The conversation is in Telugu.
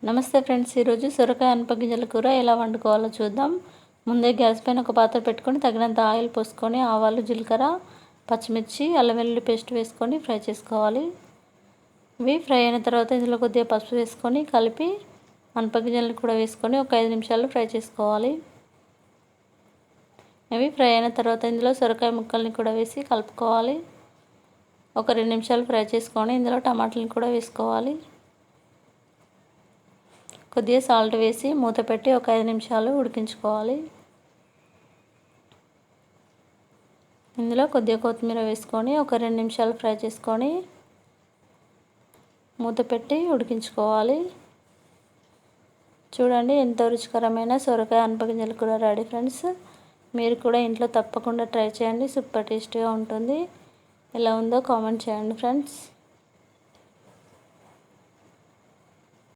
నమస్తే ఫ్రెండ్స్, ఈరోజు సొరకాయ అనపగింజల కూర ఎలా వండుకోవాలో చూద్దాం. ముందే గ్యాస్ పైన ఒక పాత్ర పెట్టుకొని తగినంత ఆయిల్ పోసుకొని ఆవాలు, జీలకర్ర, పచ్చిమిర్చి, అల్లం వెల్లుల్లి పేస్ట్ వేసుకొని ఫ్రై చేసుకోవాలి. ఇవి ఫ్రై అయిన తర్వాత ఇందులో కొద్దిగా పసుపు వేసుకొని కలిపి అనపగింజలను కూడా వేసుకొని ఒక 5 నిమిషాలు ఫ్రై చేసుకోవాలి. ఇవి ఫ్రై అయిన తర్వాత ఇందులో సొరకాయ ముక్కల్ని కూడా వేసి కలుపుకోవాలి. ఒక 2 నిమిషాలు ఫ్రై చేసుకొని ఇందులో టమాటాలను కూడా వేసుకోవాలి. కొద్దిగా సాల్ట్ వేసి మూత పెట్టి ఒక 5 నిమిషాలు ఉడికించుకోవాలి. ఇందులో కొద్దిగా కొత్తిమీర వేసుకొని ఒక 2 నిమిషాలు ఫ్రై చేసుకొని మూత పెట్టి ఉడికించుకోవాలి. చూడండి, ఎంతో రుచికరమైన సొరకాయ అనపగింజల కూర రెడీ ఫ్రెండ్స్. మీరు కూడా ఇంట్లో తప్పకుండా ట్రై చేయండి, సూపర్ టేస్టీగా ఉంటుంది. ఎలా ఉందో కామెంట్ చేయండి ఫ్రెండ్స్.